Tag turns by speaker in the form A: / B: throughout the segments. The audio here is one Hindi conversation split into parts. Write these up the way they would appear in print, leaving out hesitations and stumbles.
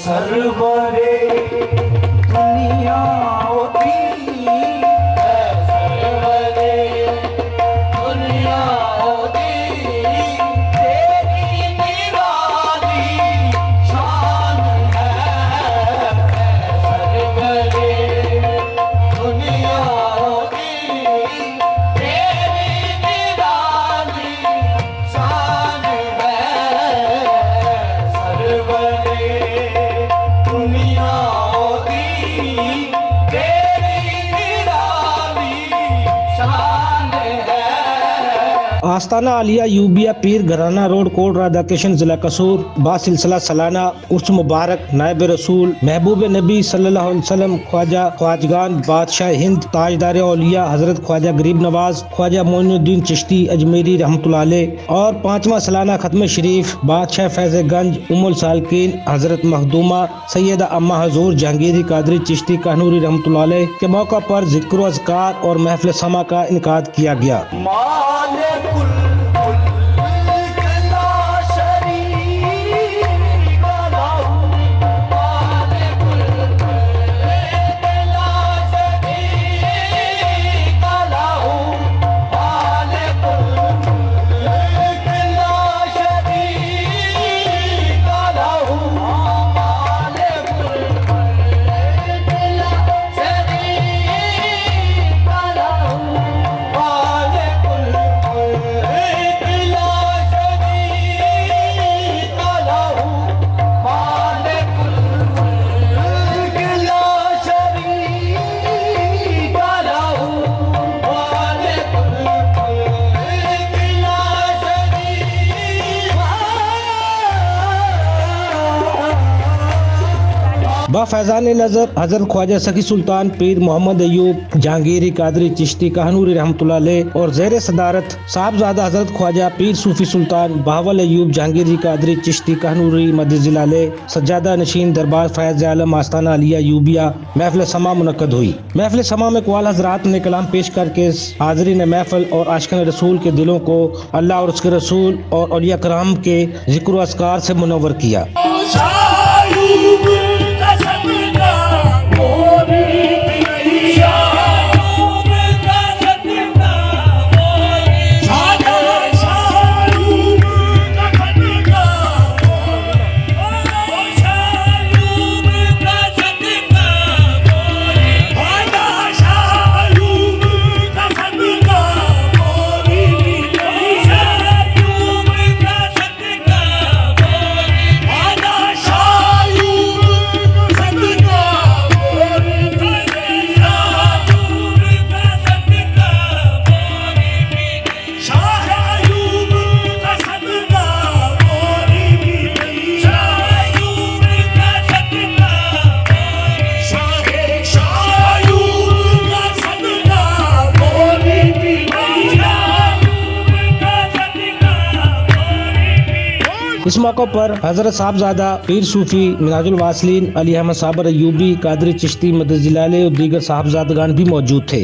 A: सरवरे दुनिया होती है, सरवरे दुनिया होती, तेरी निराली शान है, सरवरे दुनिया होती, तेरी निराली शान है, सरवरे दुनिया होती, तेरी निराली शान है।
B: आस्ताना आलिया यूबिया पीर घराना रोड कोट राधाकिशन जिला कसूर बासिलसिला सालाना उर्स मुबारक नायब रसूल महबूब नबी सल्लल्लाहु अलैहि वसल्लम ख्वाजा ख्वाजगान बादशाह हिंद ताजदार औलिया हजरत ख्वाजा गरीब नवाज ख्वाजा मोइनुद्दीन चिश्ती अजमेरी रहमतुल्लाह अलैह और 5वां सालाना खत्म शरीफ बादशाह फैज़गंज उम्मुल सालकीन हजरत मखदूमा सैयदा अम्मा हजूर जहांगीरी कादरी चिश्ती कानूरी रहमतुल्लाह अलैह के मौका पर जिक्र अज़कार और महफिल समा का इनकाद किया गया। बाफैज़ान नज़र हज़रत ख्वाजा सखी सुल्तान पीर मोहम्मद अयूब जहांगीरी कादरी चिश्ती कानूरी रहमतुल्लाह अलैह और ज़ेर सदारत साहबजादा हज़रत ख्वाजा पीर सूफी सुल्तान बहावल अयूब जहांगीरी कादरी चिश्ती कानूरी मदजिला अलैह सज्जादा नशीन दरबार फैज़ आलम आस्ताना आलिया यूबिया महफिल समा मुनक्कद हुई। महफिल समा में कुआल हज़रात ने कलाम पेश करके हाज़रीन महफिल और आशिक़ान रसूल के दिलों को अल्लाह और उसके रसूल और औलिया कराम के जिक्र अस्कार से मुनव्वर किया। इस मौके पर हजरत साहबजादा पीर सूफी मिनाजुल वासलीन अली अहमद साबर अयूबी कादरी चिश्ती मदजिला अलैह और दीगर साहबजादगान भी मौजूद थे।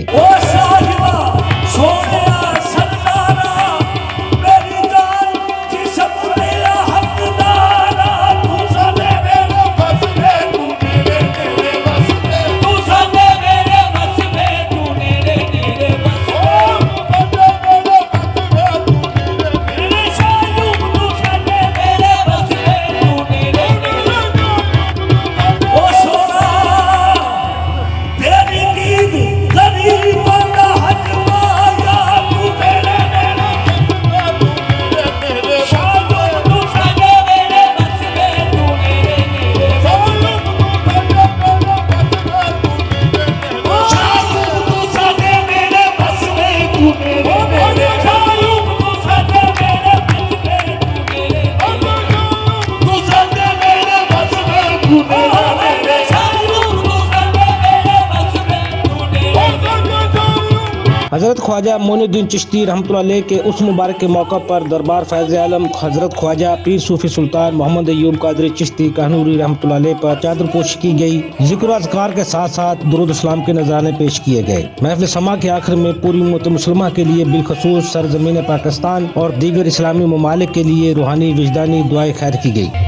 B: हजरत ख्वाजा मोइनुद्दीन चिश्ती रहमतुल्लाह अलैह के उस मुबारक के मौका पर दरबार फैज़ आलम हजरत ख्वाजा पीर सूफी सुल्तान मोहम्मद अयूब कादरी चिश्ती कानूरी रहमतुल्लाह अलैह पर चादर पोशी की गई। जिक्र अज़कार के साथ साथ दुरूद इस्लाम के नज़राने पेश किए गए। महफिल समा के आखिर में पूरी उम्मत मुस्लिमा के लिए बिलखसूस सरजमीन पाकिस्तान और दीगर इस्लामी ममालिक के लिए रूहानी विजदानी दुआए खैर की गई।